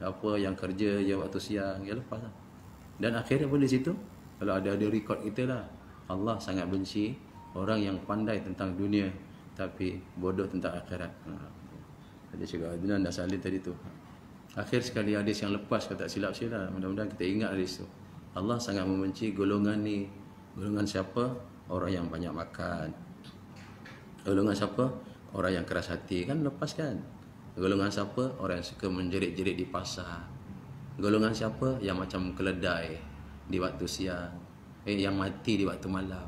apa yang kerja je waktu siang, ya lepas lah. Dan akhirnya pun di situ, kalau ada rekod kita lah, Allah sangat benci orang yang pandai tentang dunia tapi bodoh tentang akhirat. Ada juga Adnan dah salin tadi tu. Akhir sekali hadis yang lepas, kalau tak silap saya lah, mudah-mudahan kita ingat hadis tu. Allah sangat membenci golongan ni. Golongan siapa? Orang yang banyak makan. Golongan siapa? Orang yang keras hati. Kan lepas kan? Golongan siapa? Orang yang suka menjerit-jerit di pasar. Golongan siapa? Yang macam keledai di waktu siang. Yang mati di waktu malam.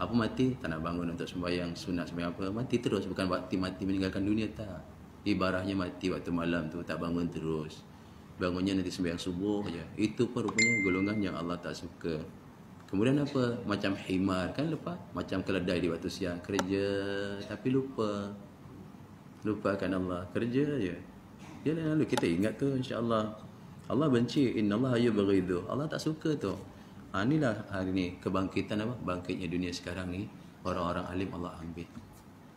Apa mati? Tak nak bangun untuk sembahyang sunat sembahyang apa. Mati terus. Bukan waktu mati meninggalkan dunia, tak. Ibaratnya mati waktu malam tu, tak bangun terus. Bangunnya nanti sembahyang subuh je. Itu pun rupanya golongan yang Allah tak suka. Kemudian apa? Macam himar, kan lepas? Macam keledai di waktu siang. Kerja tapi lupa. Lupakan Allah. Kerja je. Dia lalu kita ingat tu, insya-Allah. Allah benci. Innallaha yubghidu. Allah tak suka tu. Inilah hari ni kebangkitan apa? Bangkitnya dunia sekarang ni. Orang-orang alim Allah ambil.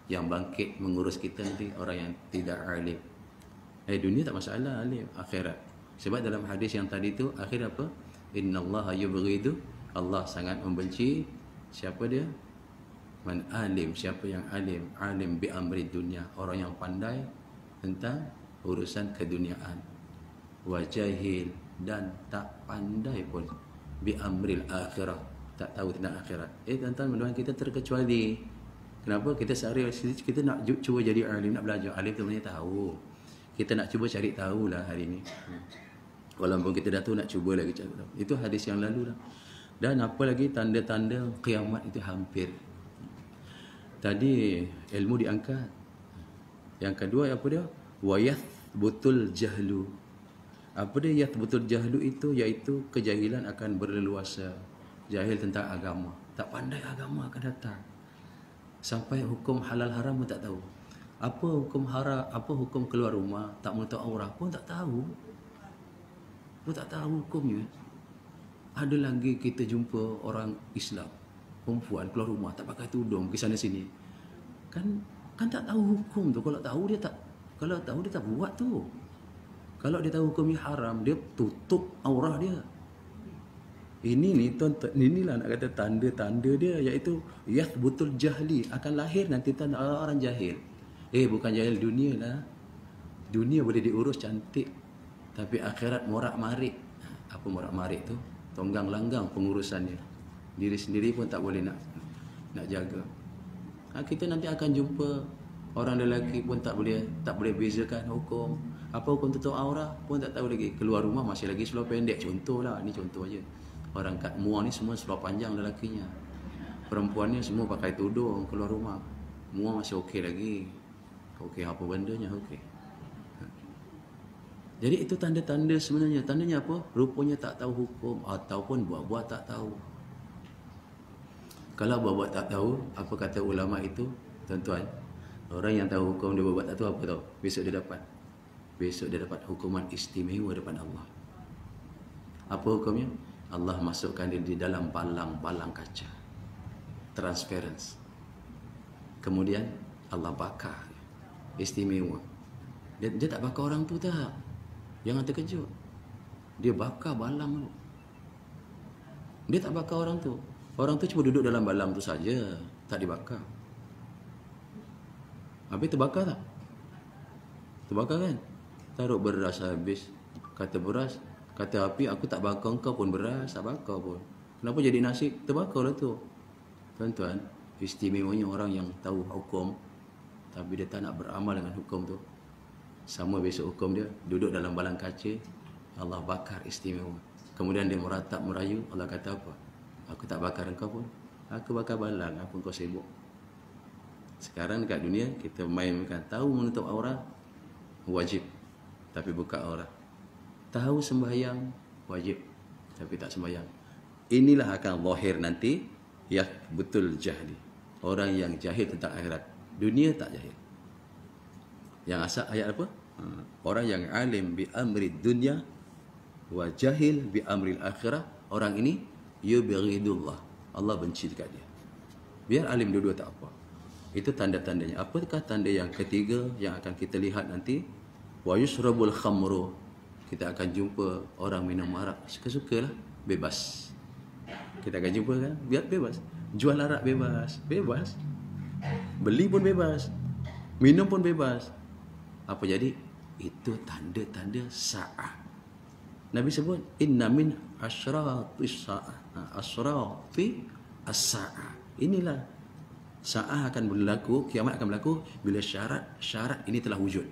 Yang bangkit mengurus kita nanti orang yang tidak alim. Dunia tak masalah, alim. Akhirat. Sebab dalam hadis yang tadi tu, akhir apa? Innallaha yubghidu. Allah sangat membenci. Siapa dia? Man alim. Siapa yang alim? Alim bi amri dunia. Orang yang pandai tentang urusan keduniaan. Wa jahil. Dan tak pandai pun bi amril akhirah. Tak tahu tentang akhirat. Tuan-tuan, kita terkecuali. Kenapa? Kita sehari kita nak cuba jadi alim, nak belajar. Alim tu sebenarnya tahu. Kita nak cuba cari tahu lah hari ni. Walaupun kita dah tahu, nak cuba lagi cari tahu. Itu hadis yang lalu dah. Dan apa lagi tanda-tanda kiamat itu hampir. Tadi ilmu diangkat. Yang kedua apa dia? Wa yathbutul jahlu. Apa dia yathbutul jahlu itu? Iaitu kejahilan akan berleluasa. Jahil tentang agama. Tak pandai agama akan datang. Sampai hukum halal haram pun tak tahu. Apa hukum haram, apa hukum keluar rumah, tak menutup aurat pun tak tahu. Pun tak tahu hukumnya. Ada lagi kita jumpa orang Islam, perempuan keluar rumah tak pakai tudung, pergi sana sini. Kan tak tahu hukum tu. Kalau tahu dia tak buat tu. Kalau dia tahu hukumnya haram, dia tutup aurat dia. Inilah nak kata tanda-tanda dia, iaitu yathbutul jahli, akan lahir nanti tanda orang jahil. Bukan jahil dunia lah. Dunia boleh diurus cantik, tapi akhirat morak-marik. Apa morak-marik tu? Tonggang langgang pengurusannya. Diri sendiri pun tak boleh nak jaga. Kita nanti akan jumpa orang lelaki pun tak boleh bezakan hukum. Apa hukum tutup aurat pun tak tahu lagi. Keluar rumah masih lagi seluar pendek. Contohlah, ni contoh aja. Orang kat Muar ni semua seluar panjang lelakinya. Perempuannya semua pakai tudung keluar rumah. Muar masih okey lagi. Okey apa bendanya, okey. Jadi itu tanda-tanda sebenarnya. Tandanya apa? Rupanya tak tahu hukum ataupun buat-buat tak tahu. Kalau buat-buat tak tahu, apa kata ulama itu? Tuan-tuan, orang yang tahu hukum dia buat-buat tak tahu, apa tahu? Besok dia dapat hukuman istimewa depan Allah. Apa hukumnya? Allah masukkan dia di dalam balang-balang kaca. Transparency. Kemudian Allah bakar. Istimewa. Dia tak bakar orang tu tak. Jangan terkejut. Dia bakar balang tu. Dia tak bakar orang tu. Orang tu cuma duduk dalam balang tu saja, tak dibakar. Habis terbakar tak? Terbakar kan? Taruh beras habis. Kata beras, kata api, aku tak bakar engkau pun beras, tak bakar pun. Kenapa jadi nasi? Terbakar lah tu. Tuan-tuan, istimewanya orang yang tahu hukum, tapi dia tak nak beramal dengan hukum tu. Sama besok hukum dia, duduk dalam balang kaca, Allah bakar istimewa. Kemudian dia meratap, merayu, Allah kata apa? Aku tak bakar engkau pun, aku bakar balang, apa kau sibuk? Sekarang dekat dunia, kita mainkan tahu menutup aurat, wajib, tapi buka aurat. Tahu sembahyang, wajib, tapi tak sembahyang. Inilah akan lahir nanti, ya betul jahli. Orang yang jahil tentang akhirat. Dunia tak jahil. Yang asal ayat apa? Orang yang alim bi amri dunya wa jahil bi amri akhirah. Orang ini yubghidullah. Allah benci dekat dia. Biar alim dua-dua tak apa. Itu tanda-tandanya. Apakah tanda yang ketiga yang akan kita lihat nanti? Wa yusrabul khamru. kita akan jumpa orang minum arak suka-sukalah, bebas. Kita akan jumpa kan, biar bebas. Jual arak bebas, bebas. Beli pun bebas. Minum pun bebas. Apa jadi? Itu tanda-tanda sa'ah. Nabi sebut inna min asyratis sa'ah. Asyrati as-sa'ah. Inilah sa'ah akan berlaku, kiamat akan berlaku bila syarat ini telah wujud.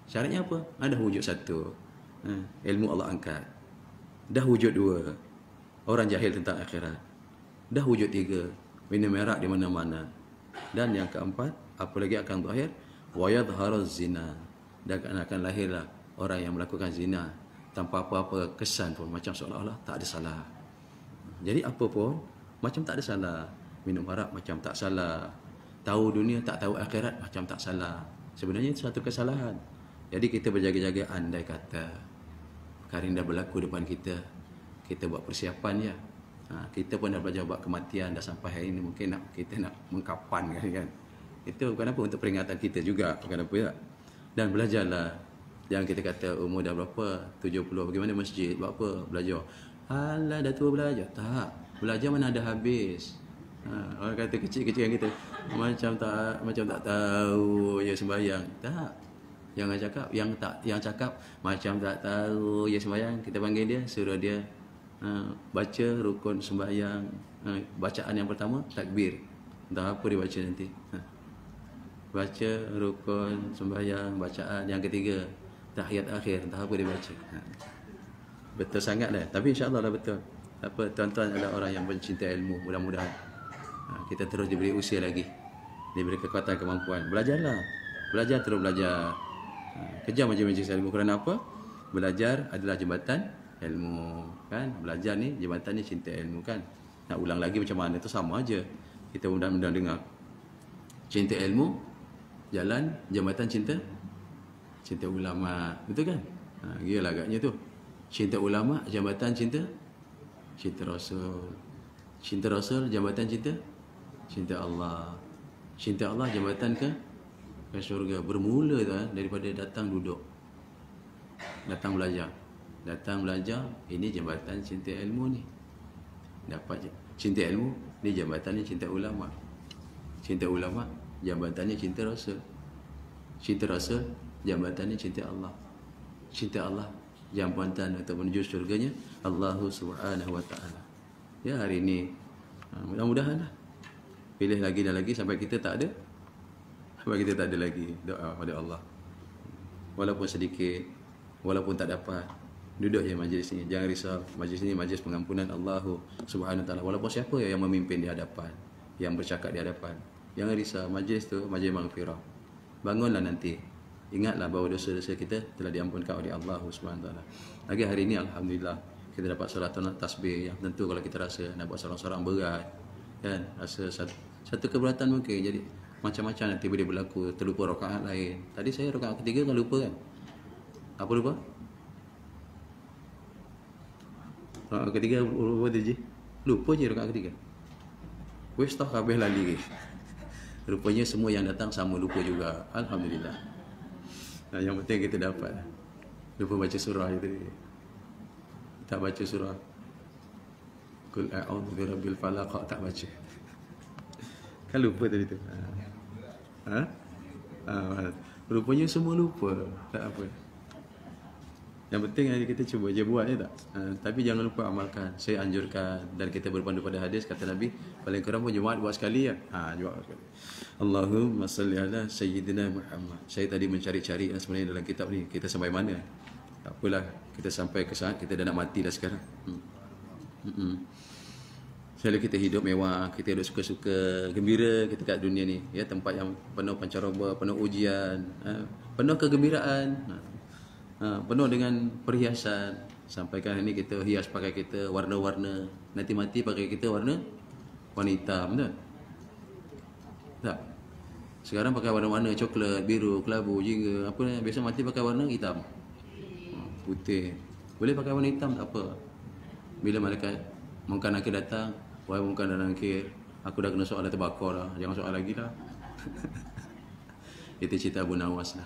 Syaratnya apa? Ada wujud satu, ilmu Allah angkat. Dah wujud dua, orang jahil tentang akhirat. Dah wujud tiga, minum merak di mana-mana. Dan yang keempat, apa lagi akan zahir? Wa yadhharuz zina. Dan akan lahirlah orang yang melakukan zina tanpa apa-apa kesan pun, macam seolah-olah tak ada salah. Jadi apa pun macam tak ada salah. Minum arak macam tak salah. Tahu dunia tak tahu akhirat macam tak salah. Sebenarnya itu satu kesalahan. Jadi kita berjaga-jaga, andai kata perkara ini dah berlaku depan kita, kita buat persiapan ya. Kita pun dah belajar buat kematian, dah sampai hari ini mungkin kita nak mengkapan kan. Itu bukan apa, untuk peringatan kita juga, bukan apa ya. Dan belajarlah. Jangan kita kata umur dah berapa, 70, bagaimana masjid, buat apa, belajar. Alah dah tua belajar. Tak, belajar mana ada habis. Orang kata kecil-kecil yang kita macam tak tahu ya sembahyang. Tak. Jangan cakap yang cakap macam tak tahu ya sembahyang, kita panggil dia, suruh dia baca rukun sembahyang. Bacaan yang pertama takbir. Entah apa dia baca nanti. Baca rukun sembahyang, bacaan yang ketiga tahiyat akhir, entah apa dia baca. Betul sangat dah. Tapi insya-Allah dah betul. Apa, tuan-tuan adalah orang yang mencintai ilmu, mudah-mudahan kita terus diberi usia lagi, diberi kekuatan, kemampuan. Belajarlah. Belajar, terus belajar. Kejar majlis-majlis ilmu. Kerana apa? Belajar adalah jembatan ilmu, kan? Belajar ni, jembatan ni cinta ilmu, kan? Nak ulang lagi macam mana, tu sama aja. Kita mudah-mudahan dengar. Cinta ilmu, jalan jembatan cinta ulama. Betul kan? Gila agaknya tu. Cinta ulama, jambatan cinta Rasul. Cinta Rasul, jambatan cinta Allah. Cinta Allah, jambatan ke syurga. Bermula tu daripada datang duduk, datang belajar, ini jambatan cinta ilmu ni. Dapat cinta ilmu ni, jambatannya cinta ulama. Cinta ulama, jambatannya cinta Rasul. Cinta Rasul, jambatannya cinta Allah. Cinta Allah, jambatan untuk menuju syurganya Allah Subhanahu wa taala. Ya, hari ini mudah-mudahan lah. Pilih lagi dan lagi sampai kita tak ada. Sampai kita tak ada lagi. Doa pada Allah. Walaupun sedikit, walaupun tak dapat, duduk je majlis ni. Jangan risau. Majlis ni majlis pengampunan Allah Subhanahu wa taala. Walaupun siapa yang memimpin di hadapan, yang bercakap di hadapan, jangan risau. Majlis tu majlis maghfirah. Bangunlah nanti. Ingatlah bahawa dosa-dosa kita telah diampunkan oleh Allah Subhanahu wa taala. Lagi hari ini alhamdulillah kita dapat solat tasbih yang tentu kalau kita rasa nak buat seorang-seorang berat, kan? Rasa satu keberatan mungkin. Jadi macam-macam nanti boleh berlaku, terlupa rakaat lain. Tadi saya rakaat ketiga kan lupa, kan? Apa lupa? Rakaat ketiga lupa je. Lupa je rakaat ketiga. Wes tak habis lali. Rupanya semua yang datang sama lupa juga. Alhamdulillah. Yang penting kita dapat. Lupa baca surah itu. Tak baca surah Qul a'udzu birabbil falaq, tak baca. Kan lupa tadi tu. Rupanya semua lupa. Tak apa. Yang penting kita cuba je buat, je tak? Tapi jangan lupa amalkan. Saya anjurkan, dan kita berpandu pada hadis kata Nabi, paling kurang pun Jumaat buat sekali ya. Jumaat sekali. Allahumma salli ala sayyidina Muhammad. Saya tadi mencari-cari sebenarnya dalam kitab ni kita sampai mana. Tak apalah, kita sampai ke saat kita dah nak mati dah sekarang. Selalu kita hidup mewah, kita hidup suka-suka, gembira kita kat dunia ni, ya, tempat yang penuh pancaroba, penuh ujian, penuh kegembiraan, penuh dengan perhiasan. Sampaikan ini kita hias pakai kita warna-warna, nanti mati pakai kita warna hitam, betul? Tak? Sekarang pakai warna-warna coklat, biru, kelabu, jingga, apa ni? Biasa mati pakai warna hitam, putih. Boleh pakai warna hitam, tak apa. Bila malaikat Mungkar Nakir datang, wahai Mungkar dan Nakir, aku dah kena soal dah terbakar dah, jangan soal lagi lah. Itu cerita Abu Nawas lah.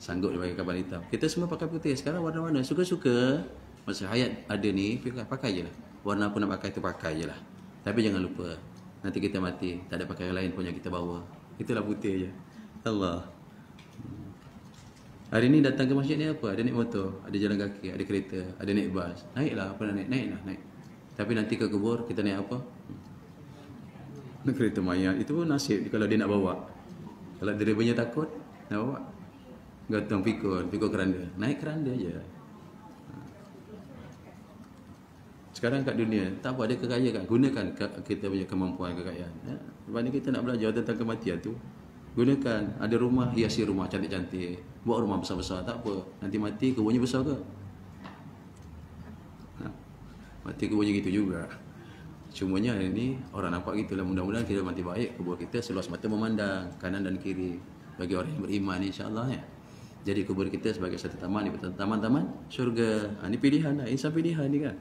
sanggup dia pakai kaban hitam. Kita semua pakai putih. Sekarang warna-warna suka-suka. Masa hayat ada ni, pakai je lah. Warna apa nak pakai tu pakai je lah. Tapi jangan lupa, nanti kita mati, tak ada pakaian lain pun yang kita bawa. Itulah putih je. Allah. Hari ni datang ke masjid ni apa? Ada naik motor, ada jalan kaki, ada kereta, ada naik bas. Naiklah, apa nak naik? Naiklah, naik. Tapi nanti ke kubur, kita naik apa? Naik kereta mayat. Itu pun nasib kalau dia nak bawa. Kalau drivernya takut, nak bawa. Gantung pikul keranda. Naik keranda je. Sekarang kat dunia, tak apa, ada kekayaan. Gunakan kita punya kemampuan kekayaan. Sebab ni kita nak belajar tentang kematian tu. Gunakan, ada rumah, hiasi rumah cantik-cantik. Buat rumah besar-besar, tak apa. Nanti mati, kuburnya besar ke? Mati kuburnya gitu juga. Cumanya hari ni, orang nampak gitulah. Mudah-mudahan kita mati baik, kubur kita seluas mata memandang, kanan dan kiri. Bagi orang yang beriman, insyaAllah ya. Jadi kubur kita sebagai satu taman, di taman-taman syurga. Ini pilihan lah, insan pilihan ni kan.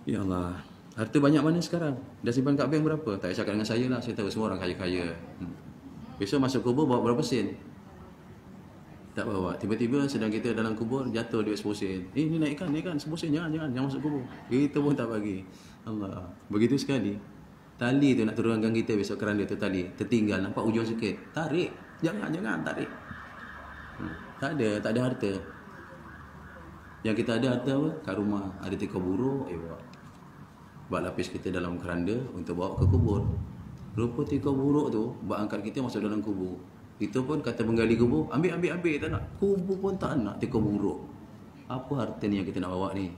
Ya Allah, harta banyak mana sekarang? Dah simpan kat bank berapa? Tak payah cakap dengan saya lah, saya tahu semua orang kaya-kaya. Besok masuk kubur bawa berapa sen? Tak bawa. Tiba-tiba sedang kita dalam kubur jatuh duit 10 sen. Ni naikkan 10 sen, jangan masuk kubur. Kita pun tak bagi. Allah, begitu sekali. Tali tu nak turunkan kita besok kerana tu tali tertinggal, nampak ujung sikit. Tarik. Jangan tarik. Tak ada harta. Yang kita ada harta apa? Kat rumah ada tikar buruk, bawa. Buat lapis kita dalam keranda untuk bawa ke kubur. Rupa tikar buruk tu buat angkat kita masuk dalam kubur. Itu pun kata menggali kubur, ambil tak nak. Kubur pun tak nak tikar buruk. Apa harta ni yang kita nak bawa ni?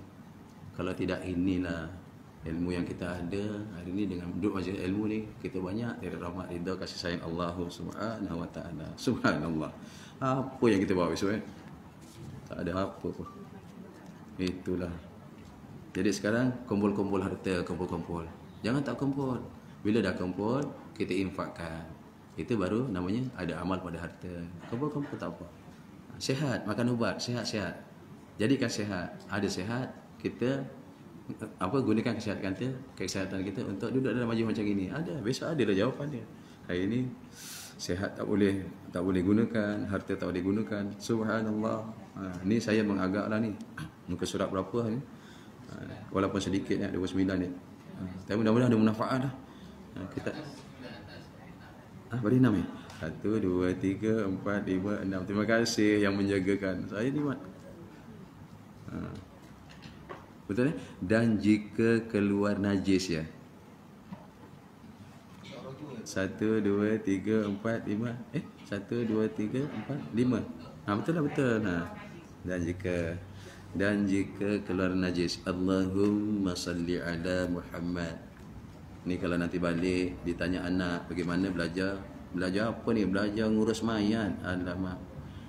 Kalau tidak, inilah ilmu yang kita ada hari ni. Dengan duduk majlis ilmu ni, kita banyak dari rahmat ridha kasih sayang Allah Subhanahu wa taala. Subhanallah. Apa yang kita bawa besok Tak ada apa pun. Itulah. Jadi sekarang kumpul-kumpul harta, kumpul-kumpul. Jangan tak kumpul. Bila dah kumpul, kita infakkan. Itu baru namanya ada amal pada harta. Kumpul-kumpul tak apa. Sihat, makan ubat, sihat-sihat. Jadikan sihat. Ada sihat, kita gunakan kesihatan kita untuk duduk dalam majlis macam ini. Ada, besok ada dah jawapan dia. Hari ini sihat tak boleh gunakan, harta tak boleh gunakan. Subhanallah. Ni saya mengagaklah ni. Muka surat berapa ni? Walaupun sedikit ni, 29 ni. Tapi mudah-mudahan ada manfaat dah. Kita beri 6 ni. 1 2 3 4 5 6. Terima kasih yang menjagakan saya ni, Mat. Betul Dan jika keluar najis ya. 1 2 3 4 5 1 2 3 4 5. Betul. Dan jika keluar najis, Allahumma salli ala Muhammad. Ni kalau nanti balik ditanya anak bagaimana belajar apa ni? Belajar ngurus mayat. Alamak.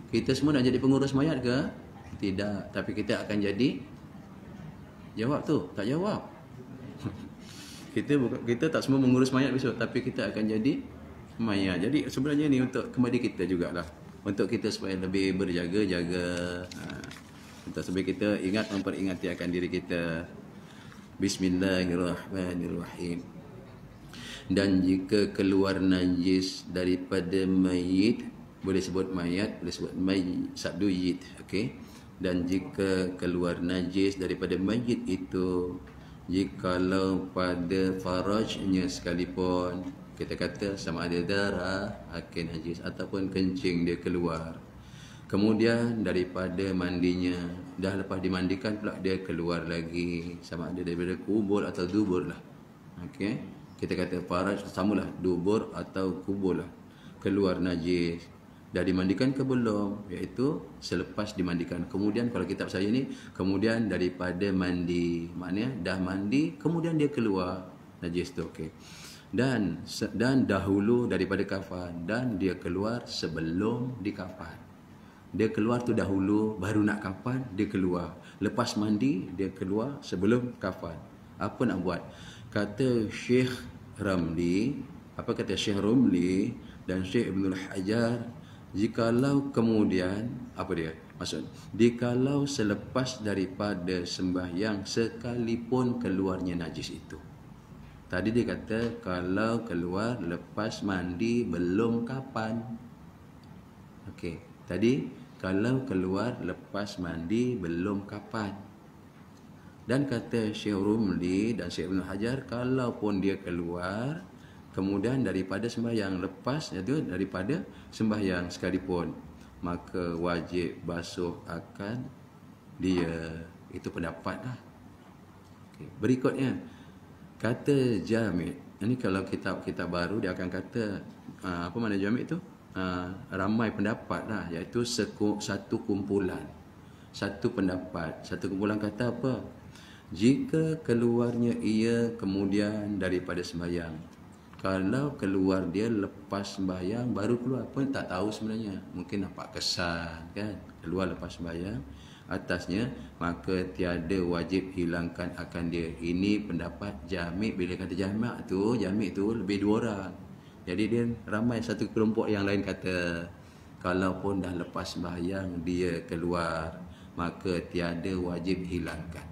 Kita semua nak jadi pengurus mayat ke? Tidak, tapi kita akan jadi. Jawab tu, tak jawab. Kita tak semua mengurus mayat besok, tapi kita akan jadi mayat. Jadi sebenarnya ni untuk kembali kita jugalah. Untuk kita supaya lebih berjaga-jaga. Untuk supaya kita memperingati akan diri kita. Bismillahirrahmanirrahim. Dan jika keluar najis daripada mayit, boleh sebut mayat, boleh sebut mayit, sabdu yit, okey. Dan jika keluar najis daripada mayit itu, jikalau pada farajnya sekalipun, kita kata sama ada darah, akhir najis ataupun kencing dia keluar. Kemudian daripada mandinya, dah lepas dimandikan pula dia keluar lagi, sama ada daripada kubur atau dubur lah. Okey, kita kata faraj samalah dubur atau kubur lah. Keluar najis, dah dimandikan ke belum? Iaitu selepas dimandikan. Kemudian kalau kitab saya ni, kemudian daripada mandi, maknanya dah mandi kemudian dia keluar najis tu. Okey. Dan dahulu daripada kafan, dan dia keluar sebelum dikafan. Dia keluar tu dahulu, baru nak kafan dia keluar. Lepas mandi dia keluar sebelum kafan. Apa nak buat? Kata Syekh Ramli, Syekh Romli dan Syekh Ibnul Hajar, jikalau kemudian, jikalau selepas daripada sembahyang sekalipun keluarnya najis itu. Tadi dia kata kalau keluar lepas mandi belum kapan. Okey. Tadi kalau keluar lepas mandi belum kapan. Dan kata Syekh Rumli dan Syekh Ibn Hajar, kalaupun dia keluar kemudian daripada sembahyang, lepas itu daripada sembahyang sekalipun, maka wajib basuh akan dia. Itu pendapat lah. Okay. Berikutnya kata Jami'. Ini kalau kitab-kitab baru dia akan kata apa makna Jami' itu? Ramai pendapat lah, iaitu satu kumpulan, satu pendapat, satu kumpulan kata apa? Jika keluarnya ia kemudian daripada sembahyang, kalau keluar dia lepas sembahyang baru keluar pun tak tahu sebenarnya, mungkin nampak kesan kan, keluar lepas sembahyang atasnya, maka tiada wajib hilangkan akan dia. Ini pendapat Jami'. Bila kata Jami' tu lebih dua orang. Jadi dia ramai satu kelompok yang lain kata kalaupun dah lepas sembahyang dia keluar, maka tiada wajib hilangkan.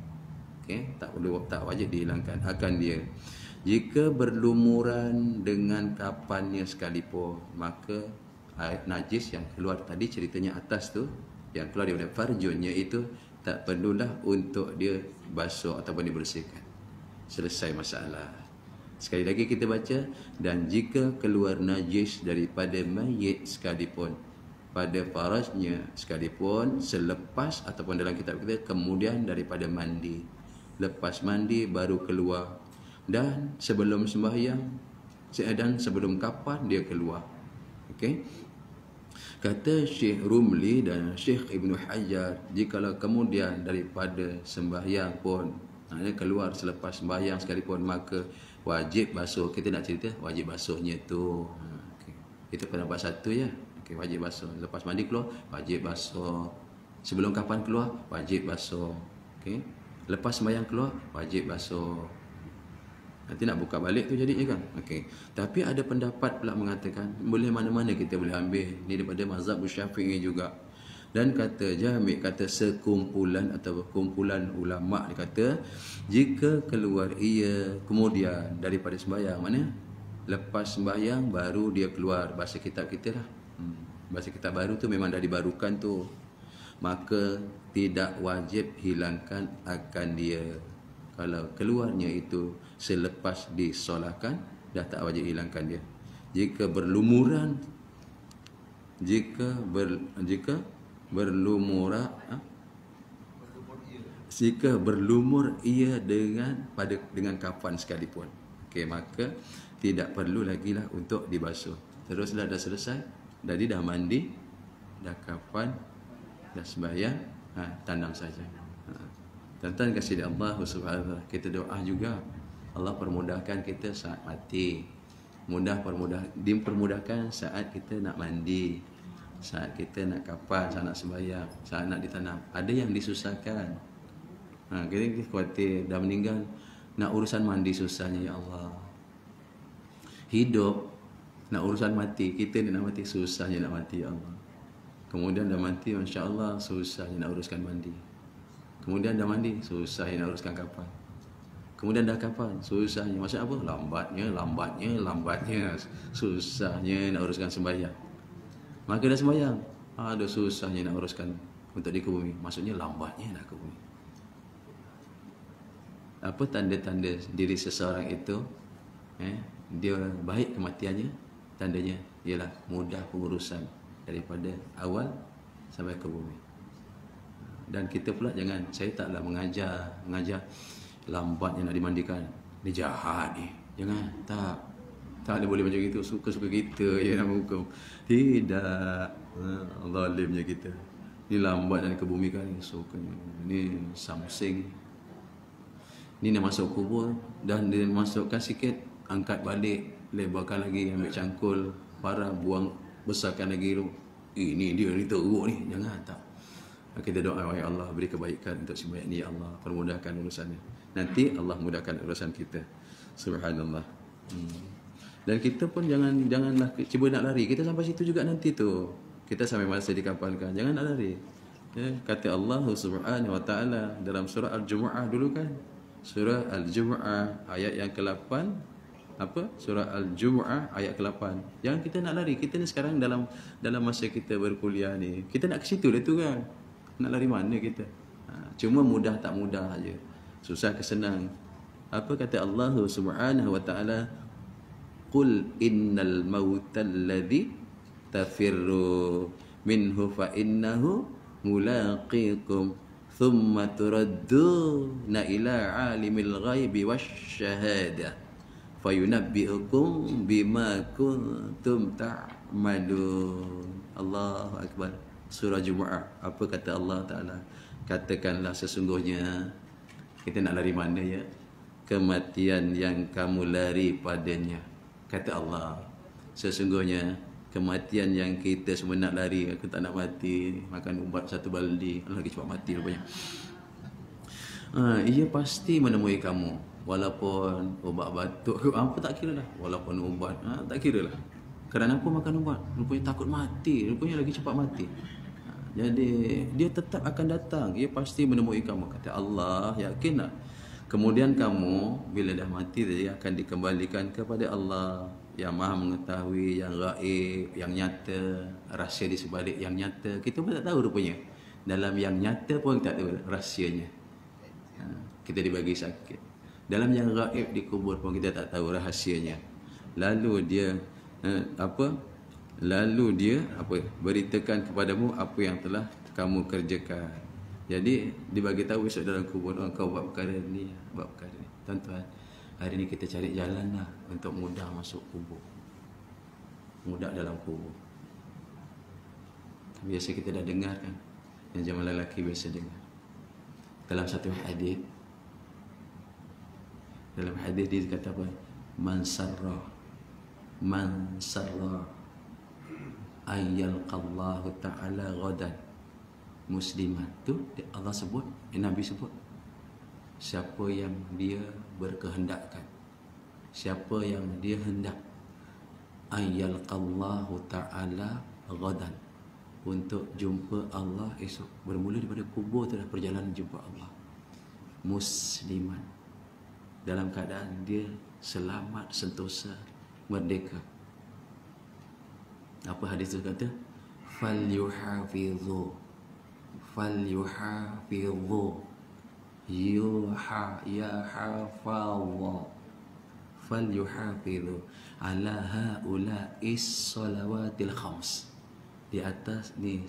Okey, tak wajib dihilangkan akan dia. Jika berlumuran dengan kapannya sekalipun, maka air najis yang keluar tadi ceritanya atas tu, yang keluar daripada farjunnya itu tak perlulah untuk dia basuh ataupun dibersihkan. Selesai masalah. Sekali lagi kita baca, dan jika keluar najis daripada mayit sekalipun, pada farajnya sekalipun, selepas ataupun dalam kitab kita kemudian daripada mandi, lepas mandi baru keluar, dan sebelum sembahyang dan sebelum kapan dia keluar. Okey. Kata Syekh Rumli dan Syekh Ibn Hajar, jikalau kemudian daripada sembahyang pun, maknanya keluar selepas sembahyang sekalipun, maka wajib basuh. Kita nak cerita wajib basuhnya tu. Okay. Itu pendapat satu ya. Okay, wajib basuh. Lepas mandi keluar, wajib basuh. Sebelum kapan keluar, wajib basuh. Okay. Lepas sembahyang keluar, wajib basuh. Nanti nak buka balik tu jadinya kan. Okey. Tapi ada pendapat pula mengatakan boleh mana-mana kita boleh ambil. Ni daripada mazhab Syafi'i juga. Dan kata Jami', kata sekumpulan atau kumpulan ulama, dia kata jika keluar ia kemudian daripada sembahyang, mana? Lepas sembahyang baru dia keluar. Bahasa kitab kita lah. Bahasa kitab baru tu memang dah dibarukan tu. Maka tidak wajib hilangkan akan dia. Kalau keluarnya itu selepas disolatkan, dah tak wajib hilangkan dia. Jika berlumuran, jika berlumur ia dengan kafan sekalipun, okey, maka tidak perlu lagi lah untuk dibasuh. Teruslah dah selesai, jadi dah mandi, dah kafan, dah sembahyang, tanam saja. Tuan-tuan kasih dia Allah Subhanahu wa taala, kita doa juga Allah permudahkan kita saat mati, dipermudahkan saat kita nak mandi, saat kita nak kafan, saat nak sembahyang, saat nak ditanam. Ada yang disusahkan. Kita khawatir dah meninggal, nak urusan mandi susahnya ya Allah. Hidup nak urusan mati, kita ni nak mati susahnya nak mati ya Allah. Kemudian dah mati, masya-Allah, susahnya nak uruskan mandi. Kemudian dah mandi, susahnya nak uruskan kafan. Kemudian dah kafan, susahnya. Maksud apa? Lambatnya. Susahnya nak uruskan sembahyang. Maka dah sembahyang, ada susahnya nak uruskan untuk di ke bumi. Maksudnya lambatnya nak ke bumi. Apa tanda-tanda diri seseorang itu dia baik kematiannya? Tandanya ialah mudah pengurusan daripada awal sampai ke bumi. Dan kita pula jangan, saya taklah mengajar lambatnya nak dimandikan, ni jahat ni, jangan, tak ada boleh macam itu, suka-suka kita je nak hukum. Tidak, zalimnya kita. Ni lambat dan kebumikan ni, ni samsing. Ni nak masuk kubur dan dia masukkan sikit, angkat balik, lebarkan lagi, ambil cangkul, parah, buang, besarkan lagi tu. Ini dia ni teruk ni, jangan, tak. Kita doa, ya Allah, beri kebaikan untuk si mayat ni, ya Allah, permudahkan urusannya. Nanti Allah mudahkan urusan kita. Subhanallah. Dan kita pun janganlah cuba nak lari. Kita sampai situ juga nanti tu. Kita sampai masa dikapalkan, jangan nak lari. Ya, kata Allah Subhanahu wa taala dalam surah Al-Jumu'ah dulu kan. Surah Al-Jumu'ah ayat yang ke-8 apa? Surah Al-Jumu'ah ayat ke-8. Jangan kita nak lari. Kita ni sekarang dalam masa kita berkuliah ni, kita nak ke situ dah tu kan. Nak lari mana kita? Cuma mudah tak mudah aja. Susah ke senang. Apa kata Allah Subhanahu wa taala? Qul innal mautal ladzi tafirru minhu fa innahu mulaqikum thumma turadduna ila alimil ghaibi wasyahada fayunabbi'ukum bima kuntum ta'malun. Allahu akbar. Surah Jumu'ah. Apa kata Allah Taala? Katakanlah sesungguhnya, kita nak lari mana ya? Kematian yang kamu lari padanya. Kata Allah, sesungguhnya kematian yang kita semua nak lari. Aku tak nak mati, makan ubat satu baldi, lagi cepat mati rupanya. Ia pasti menemui kamu. Walaupun ubat batuk, apa tak kira lah. Walaupun ubat, tak kira lah. Kerana apa makan ubat? Rupanya takut mati, rupanya lagi cepat mati. Jadi dia tetap akan datang. Ia pasti menemui kamu. Kata Allah, yakin tak? Kemudian kamu bila dah mati dia akan dikembalikan kepada Allah yang Maha mengetahui, yang gaib, yang nyata, rahsia di sebalik yang nyata. Kita pun tak tahu rupanya. Dalam yang nyata pun tak tahu rahsianya. Kita dibagi sakit. Dalam yang gaib di kubur pun kita tak tahu rahsianya. Lalu dia Lalu dia beritakan kepadamu apa yang telah kamu kerjakan. Jadi dibagi tahu esok dalam kubur, kau buat perkara ni, buat perkara ni. Tuan-tuan, hari ni kita cari jalan lah untuk mudah masuk kubur, mudah dalam kubur. Biasa kita dah dengar kan, yang zaman lelaki biasa dengar. Dalam satu hadis, dia kata apa? Man sarra ayyalqallahu ta'ala ghadan musliman. Tu Allah sebut, Nabi sebut, siapa yang dia berkehendakkan, siapa yang dia hendak, ayyalqallahu ta'ala ghadan, untuk jumpa Allah esok. Bermula daripada kubur tu dah perjalanan jumpa Allah. Musliman, dalam keadaan dia selamat, sentosa, merdeka. Apa hadis tu kata? Falyuhafidhu yahafadhu falyuhafidhu ala haula'is salawatil khams. Di atas ni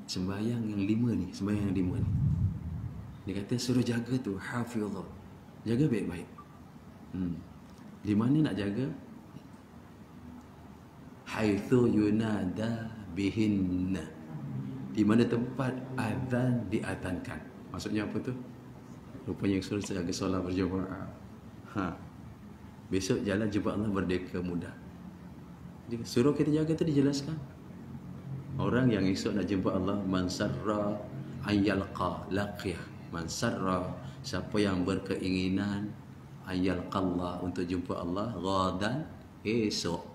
sembahyang yang 5 ni, dia kata suruh jaga tu, hafidhu, jaga baik-baik. Di mana nak jaga? Haitsu yunada bihinna, di mana tempat azan diazankan. Maksudnya apa tu? Rupanya suruh jaga solat berjemaah. Besok jalan jumpa Allah merdeka mudah. Jadi suruh kita jaga tu dijelaskan. Orang yang esok nak jumpa Allah, man sarra ayyalqa laqiyah. Man sarra, siapa yang berkeinginan ayyalqallah, untuk jumpa Allah, ghadan, esok.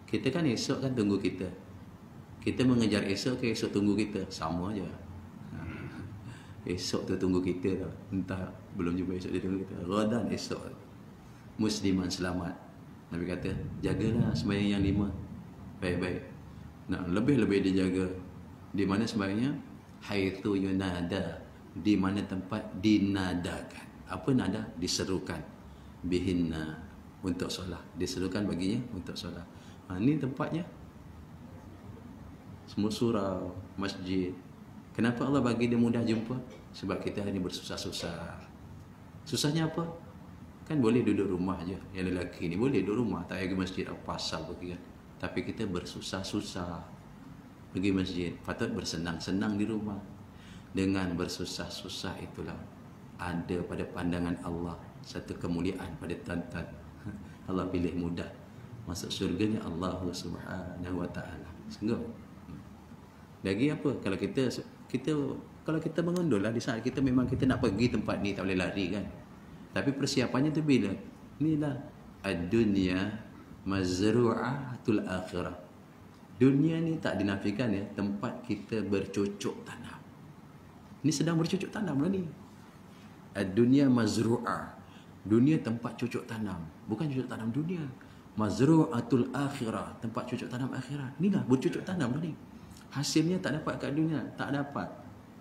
Kita kan esok kan tunggu kita. Kita mengejar esok ke esok tunggu kita? Sama aja. Esok tu tunggu kita tau. Entah belum jumpa esok dia tunggu kita. Ghadan, esok. Musliman, selamat. Nabi kata, jagalah sembahyang yang 5 baik-baik. Nah, lebih-lebih dijaga. Di mana sembahyangnya? Haitsu yunada, di mana tempat dinadakan. Apa nada? Diserukan. Bihinna, untuk solat. Diserukan baginya untuk solat. Ini tempatnya. Semua surau, masjid. Kenapa Allah bagi dia mudah jumpa? Sebab kita hari ini bersusah-susah. Susahnya apa? Kan boleh duduk rumah je. Yang lelaki ni boleh duduk rumah, tak pergi masjid atau pasar pergi kan. Tapi kita bersusah-susah pergi masjid. Patut bersenang-senang di rumah. Dengan bersusah-susah itulah ada pada pandangan Allah satu kemuliaan pada tuan-tuan. Allah pilih mudah masuk syurganya Allah Subhanahu wa taala. Sungguh. Lagi apa? Kalau kita mengundurlah di saat kita memang kita nak pergi tempat ni, tak boleh lari kan. Tapi persiapannya tu bila? Inilah ad-dunya mazru'atul akhirah. Dunia ni tak dinafikan ya, tempat kita bercocok tanam. Ini sedang bercocok tanam lah ni. Ad-dunya mazru'ah. Dunia tempat cucuk tanam, bukan cucuk tanam dunia. Mazru'atul akhirah, tempat cucuk tanam akhirat. Inilah bercucuk tanam ni. Hasilnya tak dapat kat dunia, tak dapat.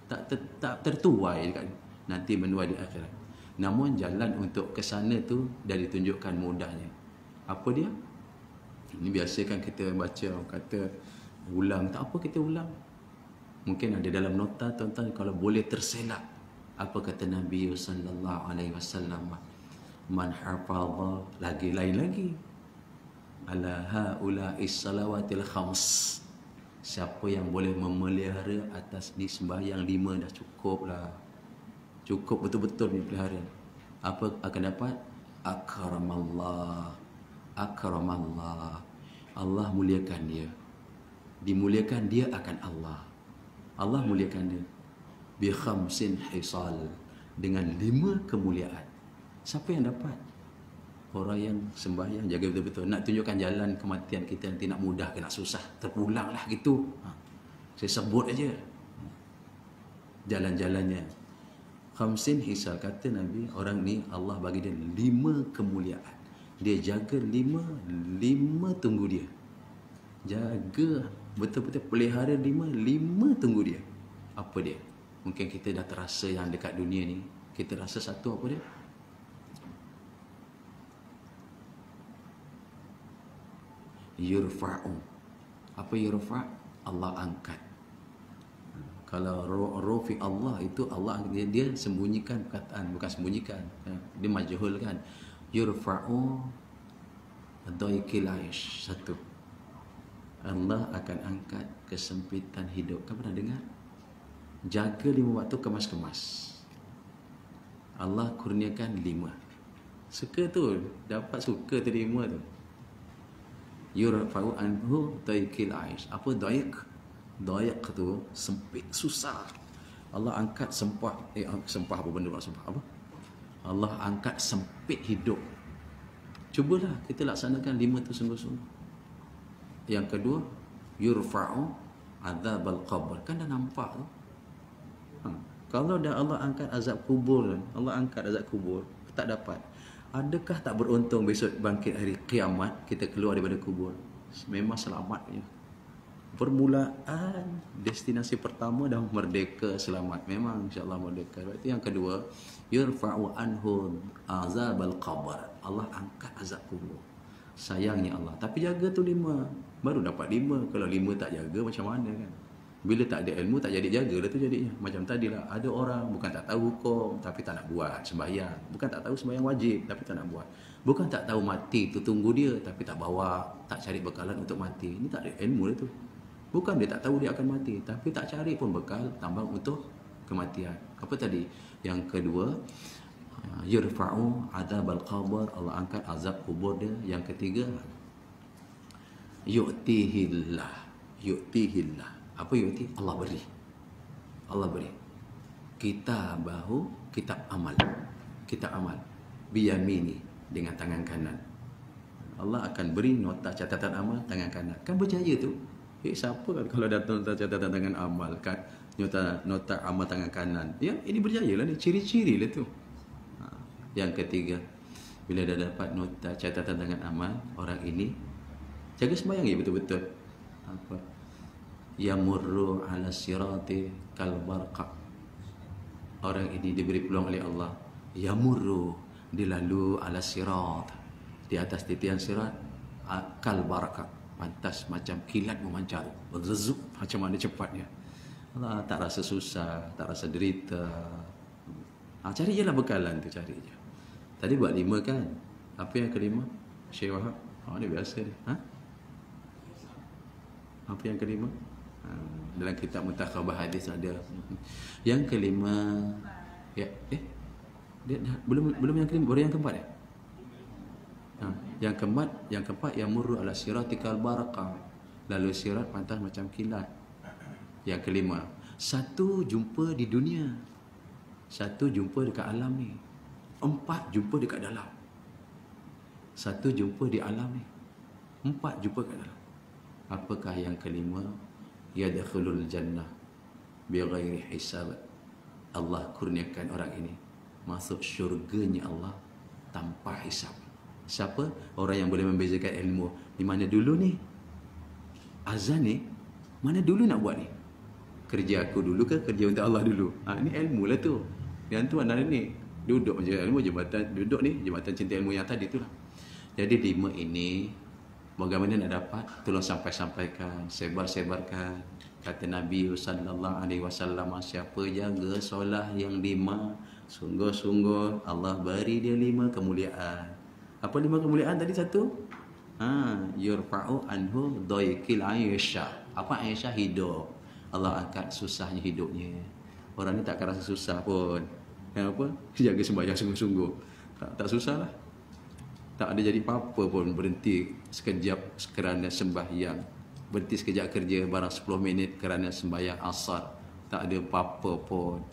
Tak tertuai dekat nanti menuai di akhirat. Namun jalan untuk ke sana tu dah ditunjukkan mudahnya. Apa dia? Ini biasa kan kita baca kata ulang, tak apa kita ulang. Mungkin ada dalam nota tuan-tuan kalau boleh terselak. Apa kata Nabi sallallahu alaihi wasallam? Man hafadha, lagi lain lagi, ala haula'i salawatil khams, siapa yang boleh memelihara atas ni sembahyang 5 dah cukup lah, cukup betul-betul ni pelihara. Apa akan dapat? Akramallah, akramallah, Allah muliakan dia, dimuliakan dia akan Allah, Allah muliakan dia bi khamsin hisal, dengan 5 kemuliaan. Siapa yang dapat? Orang yang sembahyang, jaga betul-betul. Nak tunjukkan jalan kematian kita nanti nak mudah ke nak susah, terpulang lah gitu. Saya sebut aja jalan-jalannya. Khamsin hisal, kata Nabi, orang ni Allah bagi dia 5 kemuliaan. Dia jaga 5 tunggu dia. Jaga betul-betul, pelihara 5 tunggu dia. Apa dia? Mungkin kita dah terasa yang dekat dunia ni, kita rasa satu apa dia? Yurfa'u. Apa yurfa'? Allah angkat. Kalau rofi Allah itu Allah dia sembunyikan perkataan, bukan sembunyikan, dia majhul kan. Yurfa'u dhaikil aish, satu, Allah akan angkat kesempitan hidup. Kau pernah dengar? Jaga 5 waktu kemas-kemas, Allah kurniakan 5. Suka tu, dapat suka terima tu. Yurfa'u anhu dhaikil aish. Apa dhaik? Dhaik tu sempit, susah. Allah angkat sempah. Sempah apa benda nak sempah? Apa? Allah angkat sempit hidup. Cubalah kita laksanakan 5 tu sungguh-sungguh. Yang kedua, yurfa'u adzabal qabr. Kan dah nampak tu. Kalau dah Allah angkat azab kubur, Allah angkat azab kubur, tak dapat. Adakah tak beruntung besok bangkit hari kiamat kita keluar daripada kubur? Memang selamat punya. Permulaan destinasi pertama dah merdeka, selamat. Memang insya-Allah merdeka. Itu yang kedua, yurfa'u anhu azabal qabr. Allah angkat azab kubur. Sayangnya Allah. Tapi jaga tu 5, baru dapat 5. Kalau 5 tak jaga macam mana kan? Bila tak ada ilmu tak jadi jaga lah tu jadinya. Macam tadilah, ada orang bukan tak tahu hukum tapi tak nak buat sembahyang. Bukan tak tahu sembahyang wajib tapi tak nak buat. Bukan tak tahu mati tu tunggu dia tapi tak bawa, tak cari bekalan untuk mati. Ini tak ada ilmu dia tu. Bukan dia tak tahu dia akan mati tapi tak cari pun bekal tambang untuk kematian. Apa tadi? Yang kedua, yurfa'u adzabal qabr, Allah angkat azab kubur dia. Yang ketiga, yu'tihillah. Yu'tihillah. Apa yu'ti? Allah beri. Allah beri. Kitabahu, kitab amal. Kitab amal. Biyamini, dengan tangan kanan. Allah akan beri nota catatan amal tangan kanan. Kan berjaya tu. Siapa kalau datang nota catatan tangan amal kan? Nota amal tangan kanan. Ya, ini berjaya lah ni. Ciri-ciri lah tu. Yang ketiga, bila dah dapat nota catatan tangan amal, orang ini jaga sembahyang ya betul-betul. Apa? Yamurru ala sirati kal barqa. Orang ini diberi peluang oleh Allah. Yamurru, dilalu ala sirat, di atas titian sirat, kal barqa, pantas macam kilat memancar, berzuk macam mana cepatnya. Allah tak rasa susah, tak rasa derita. Cari je lah bekalan tu, cari je. Tadi buat 5 kan? Apa yang kelima? Syekh Wahab. Ni biasa ni. Apa yang kelima? Dalam kitab Mutakhabah hadis ada. Yang kelima, ya, dia belum yang kelima, baru yang keempat ya. Yang keempat yang murru ala siratikal barqa. Lalu sirat pantas macam kilat. Yang kelima, satu jumpa di dunia, satu jumpa dekat alam ni, 4 jumpa dekat dalam. Satu jumpa di alam ni, 4 jumpa dekat dalam. Apakah yang kelima? Yadkhulul jannah bighairi hisab. Allah kurniakan orang ini masuk syurganya Allah tanpa hisab. Siapa? Orang yang boleh membezakan ilmu. Di mana dulu ni? Azan ni, mana dulu nak buat ni? Kerja aku dulu ke kerja untuk Allah dulu? Ni ilmu lah tu. Yang tu anak ni duduk je ilmu, jabatan duduk ni, jabatan cinta ilmu yang tadi tu lah. Jadi 5 ini bagaimana nak dapat? Tolong sampaikan, sebar-sebarkan. Kata Nabi sallallahu alaihi wasallam, siapa jaga solat yang 5, sungguh-sungguh Allah beri dia 5 kemuliaan. Apa 5 kemuliaan tadi satu? Yurfa'u anhu dhaikil aisyah. Apa aisyah? Hidup. Allah angkat susahnya hidupnya. Orang ni tak akan rasa susah pun. Kenapa? Jaga sembahyang sungguh-sungguh. Tak susah lah. Tak ada jadi apa-apa pun. Berhenti sekejap kerana sembahyang. Berhenti sekejap kerja barang 10 minit kerana sembahyang asar. Tak ada apa-apa pun.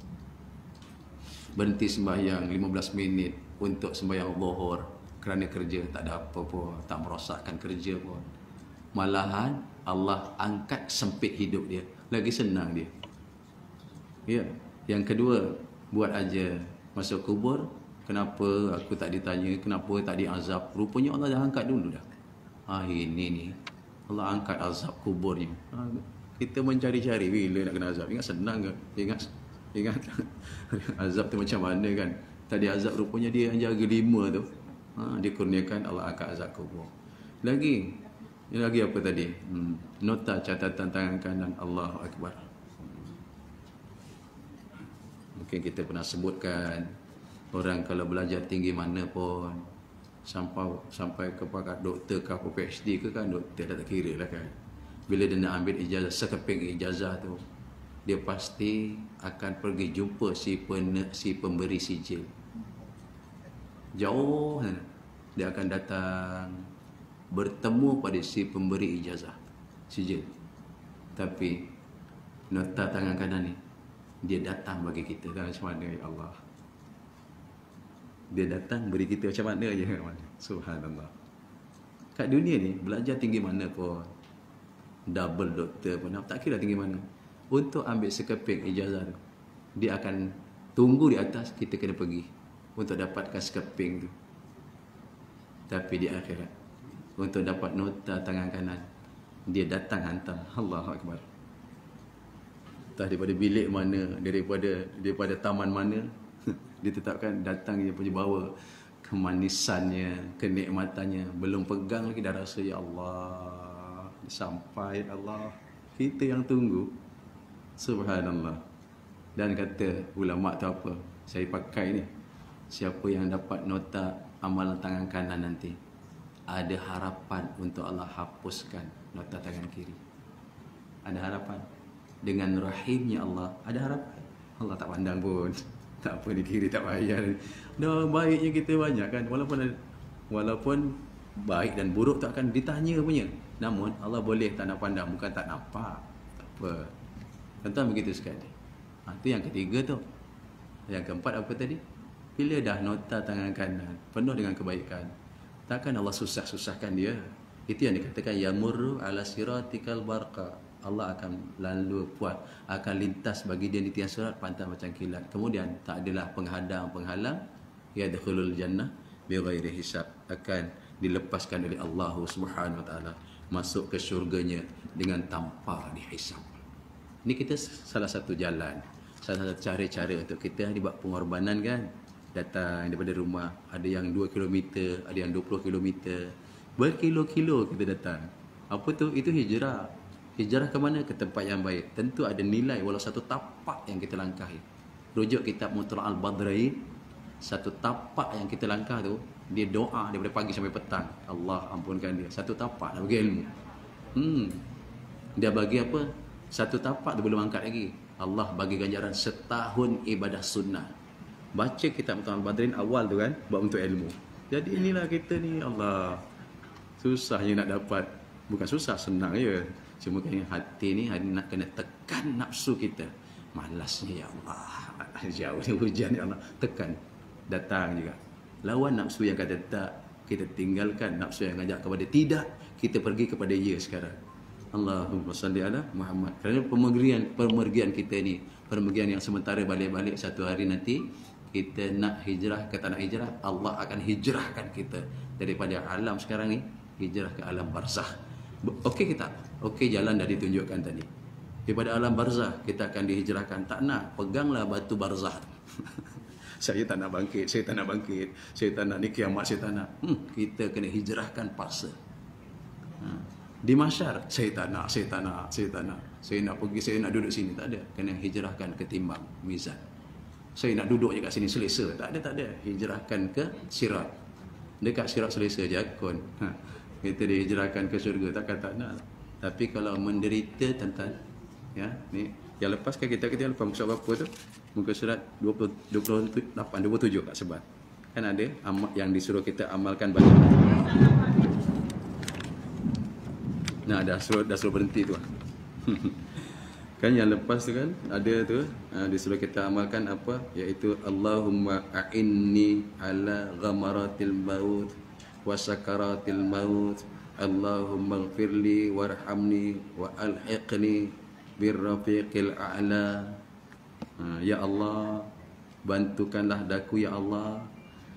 Berhenti sembahyang 15 minit untuk sembahyang zuhur kerana kerja. Tak ada apa pun. Tak merosakkan kerja pun. Malahan Allah angkat sempit hidup dia. Lagi senang dia. Ya. Yang kedua, buat aja masuk kubur. Kenapa aku tak ditanya, kenapa tak diazab? Rupanya Allah dah angkat dulu dah. Ini ni Allah angkat azab kuburnya. Kita mencari-cari bila nak kena azab. Ingat senang ke? Ingat azab tu macam mana kan? Tadi azab rupanya dia yang jaga 5 tu. Dia kurniakan Allah angkat azab kubur. Lagi apa tadi? Nota catatan tangan kanan. Allahu Akbar. Mungkin kita pernah sebutkan, orang kalau belajar tinggi mana pun, sampai ke pakar doktor ke apa PhD ke kan, doktor dah tak kira lah kan. Bila dia nak ambil ijazah, sekeping ijazah tu, dia pasti akan pergi jumpa si pemberi sijil. Jauh dia akan datang bertemu pada si pemberi ijazah sijil. Tapi nota tangan kanan ni dia datang bagi kita kan, macam mana ya Allah. Dia datang beri kita macam mana je. Subhanallah. Kat dunia ni belajar tinggi mana pun, double doktor pun, tak kira tinggi mana, untuk ambil sekeping ijazah tu, dia akan tunggu di atas, kita kena pergi untuk dapatkan sekeping tu. Tapi di akhirat, untuk dapat nota tangan kanan, dia datang hantar. Allahu Akbar. Entah daripada bilik mana, daripada taman mana, ditetapkan datang, dia punya bawa kemanisannya, kenikmatannya. Belum pegang lagi dah rasa ya Allah, sampai Allah. Kita yang tunggu. Subhanallah. Dan kata ulama tu apa? Saya pakai ni. Siapa yang dapat nota amalan tangan kanan nanti, ada harapan untuk Allah hapuskan nota tangan kiri. Ada harapan. Dengan rahimnya Allah, ada harapan. Allah tak pandang pun. Tak apa, di kiri tak payah. Dah baiknya kita banyak kan. Walaupun baik dan buruk tak akan ditanya punya. Namun Allah boleh tak nak pandang, bukan tak nampak. Tak apa. Tuan-tuan begitu sekali. Itu yang ketiga tu. Yang keempat apa tadi? Bila dah nota tangan kanan penuh dengan kebaikan, takkan Allah susah-susahkan dia. Itu yang dikatakan yamurru ala siratikal barqa. Allah akan lalu puat, akan lintas bagi dia di tiang sirat pantang macam kilat. Kemudian tak adalah penghalang, yadkhulul jannah bighairi hisab, akan dilepaskan oleh Allah Subhanahu wa taala masuk ke syurganya dengan tanpa dihisab. Ini kita salah satu jalan, salah satu cara-cara untuk kita dibuat pengorbanan kan. Datang daripada rumah, ada yang 2 km, ada yang 20 km, berkilo-kilo kita datang. Apa tu? Itu hijrah. Hijrah ke mana? Ke tempat yang baik. Tentu ada nilai walau satu tapak yang kita langkahi. Rujuk kitab Mutlaq al-Badrain, satu tapak yang kita langkah tu, dia doa daripada pagi sampai petang. Allah ampunkan dia. Satu tapak nak bagi ilmu. Dia bagi apa? Satu tapak tu belum angkat lagi. Allah bagi ganjaran setahun ibadah sunnah. Baca kitab Mutlaq al-Badrain awal tu kan, buat untuk ilmu. Jadi inilah kita ni, Allah. Susahnya nak dapat. Bukan susah, senang je. Cuma hati ni nak kena tekan nafsu kita. Malasnya ya Allah, jauh ni hujan ya Allah. Tekan, datang juga. Lawan nafsu yang kata tak, kita tinggalkan nafsu yang ngajak kepada tidak, kita pergi kepada ya sekarang. Allahumma salli ala Muhammad. Kerana pemergian kita ni, pemergian yang sementara, balik-balik satu hari nanti kita nak hijrah ke tak nak hijrah, Allah akan hijrahkan kita daripada alam sekarang ni hijrah ke alam barzah. Okey kita, okey jalan dah ditunjukkan tadi. Daripada alam barzah kita akan dihijrahkan. Tak nak, peganglah batu barzah. Saya tak nak bangkit, saya tak nak bangkit, saya tak nak ni kiamat, saya tak nak. Kita kena hijrahkan paksa. Di mahsyar, saya tak nak, saya tak nak, saya tak nak. Saya nak pergi, saya nak duduk sini, tak ada. Kena hijrahkan ke timbang mizan. Saya nak duduk je kat sini selesa, tak ada, tak ada. Hijrahkan ke sirat. Dekat sirat selesa je akun. Kita dihijrahkan ke syurga, takkan tak nak. Tapi kalau menderita tentang ya, ni yang lepas kan kita lupa muka surat berapa tu? Muka surat 28 27 kat sebelah. Kan ada yang disuruh kita amalkan baca. Nah, dah suruh berhenti tu. Kan yang lepas tu kan ada tu disuruh kita amalkan apa, iaitu Allahumma a'inni ala ghamaratil maut wa sakaratil maut. Allahumma ighfirli warhamni wa alhiqni birrafiqil a'la. Ya Allah, bantukanlah daku ya Allah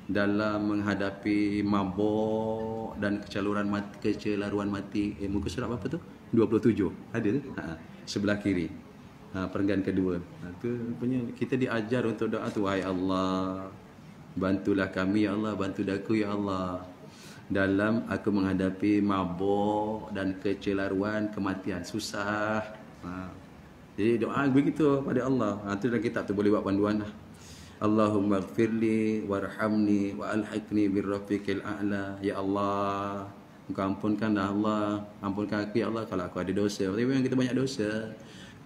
dalam menghadapi mabuk dan kecelaruan mati. Muka surat apa tu? 27. Ada tu? Sebelah kiri. Perenggan kedua. Tu punya kita diajar untuk doa tu, wahai Allah, bantulah kami ya Allah, bantu daku ya Allah dalam aku menghadapi mabuk dan kecelaruan kematian. Susah. Jadi doa begitu pada Allah. Itu dalam kitab tu boleh buat panduan lah. Allahumma ighfirli warhamni wa alhiqni birrafiqil a'la. Ya Allah, Engkau ampunkanlah Allah, ampunkan aku ya Allah kalau aku ada dosa. Tapi memang kita banyak dosa.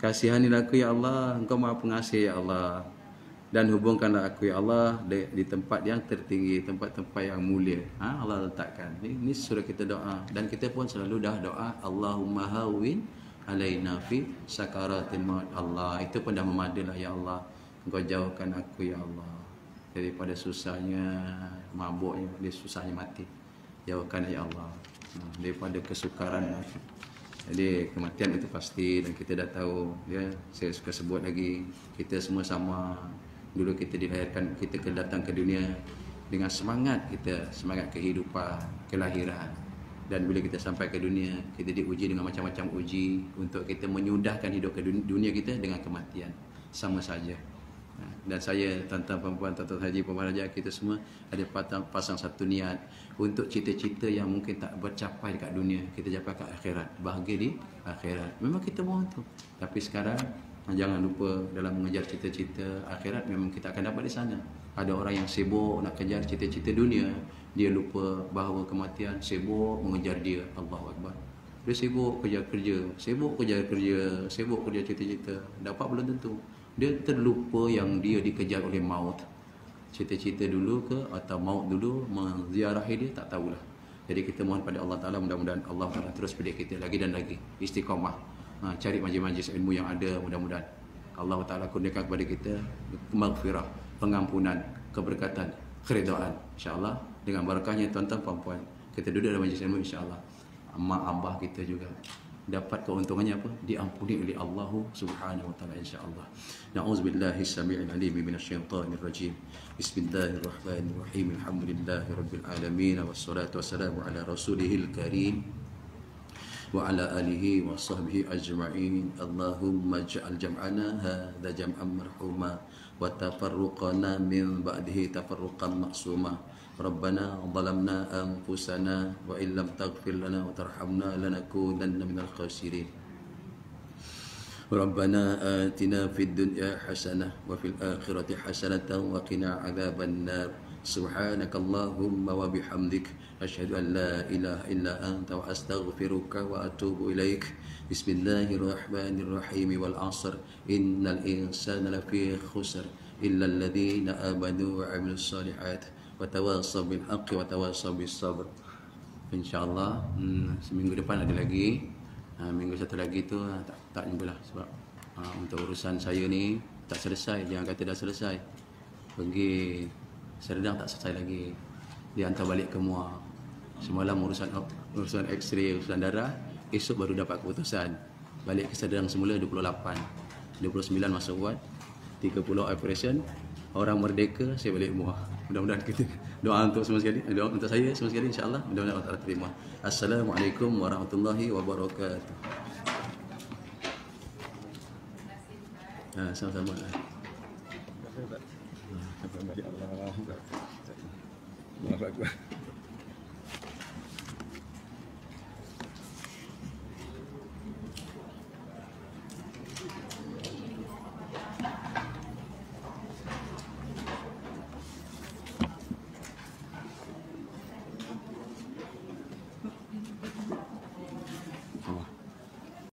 Kasihanilah aku ya Allah, Engkau Maha Pengasih ya Allah. Dan hubungkanlah aku ya Allah di tempat yang tertinggi, tempat-tempat yang mulia. Allah letakkan. Ini suruh kita doa, dan kita pun selalu dah doa Allahumma hawwin alaina fi sakaratil maut. Allah itu pun dah memadalah ya Allah. Engkau jauhkan aku ya Allah daripada susahnya mabuknya, dia susahnya mati. Jauhkan ya Allah daripada kesukaran. Jadi kematian itu pasti, dan kita dah tahu ya. Saya suka sebut lagi, kita semua sama. Dulu kita dilahirkan, kita datang ke dunia dengan semangat kita, semangat kehidupan, kelahiran. Dan bila kita sampai ke dunia, kita diuji dengan macam-macam uji untuk kita menyudahkan hidup ke dunia kita dengan kematian. Sama saja. Dan saya, tuan-tuan perempuan, tuan-tuan haji, puan raja, kita semua ada pasang satu niat untuk cita-cita yang mungkin tak bercapai dekat dunia, kita capai kat akhirat, bahagia di akhirat. Memang kita mohon tu. Tapi sekarang jangan lupa dalam mengejar cita-cita akhirat, memang kita akan dapat di sana. Ada orang yang sibuk nak kejar cita-cita dunia, dia lupa bahawa kematian sibuk mengejar dia. Allahu Akbar. Dia sibuk kerja kerja, sibuk kerja kerja, sibuk kerja cita-cita, dapat belum tentu. Dia terlupa yang dia dikejar oleh maut. Cita-cita dulu ke atau maut dulu menziarahi dia, tak tahulah. Jadi kita mohon pada Allah Ta'ala, mudah-mudahan Allah Ta'ala terus beri kita lagi dan lagi istiqamah. Cari majlis-majlis ilmu yang ada, mudah-mudahan Allah Ta'ala kurniakan kepada kita maghfirah, pengampunan, keberkatan, keridaan, insya-Allah. Dengan barakahnya tuan-tuan puan-puan, kita duduk dalam majlis ilmu, insya-Allah mak abah kita juga dapat keuntungannya apa? Diampuni oleh Allah Subhanahu wa taala, insya-Allah. Na'udzubillahi samii'il 'aliim minasyaitonir rajim. Bismillahirrahmanirrahim. Alhamdulillahirabbil alamin wassalatu wassalamu ala rasulihil karim wa ala alihi wa sahbihi ajma'in. Allahumma ij'al jam'ana hadza jam'an marhuma wa tafarruqana min ba'dihi tafarruqan ma'suma. Rabbana zalamna anfusana wa illam taghfir lana wa tarhamna lanakunanna minal khasirin. Rabbana atina fid dunya hasanah wa fil akhirati hasanatan wa qina adzaban nar. Subhanakallahumma wa bihamdik asyhadu an la ilaha illa anta wa astaghfiruka wa atubu ilaik. Bismillahirrahmanirrahim. Wal 'ashr innal insana lafi khusr illa alladhina amanu wa 'amilus shalihat wa tawassaw bil haqqi wa tawassaw bis sabr. Insyaallah seminggu depan ada lagi. Minggu satu lagi tu tak jumpalah sebab untuk urusan saya ni tak selesai. Jangan kata dah selesai. Pergi Serdang tak selesai lagi. Dia hantar balik ke Muar. Semalam urusan X-ray, urusan darah, esok baru dapat keputusan. Balik ke Serdang semula 28. 29 masuk ward, 30 operation, orang merdeka, saya balik rumah. Mudah-mudahan kita doa untuk semua sekali, doa untuk saya semua sekali, insya-Allah mudah-mudahan Allah Taala terima. Assalamualaikum warahmatullahi wabarakatuh. Sama-sama. Allah Akbar.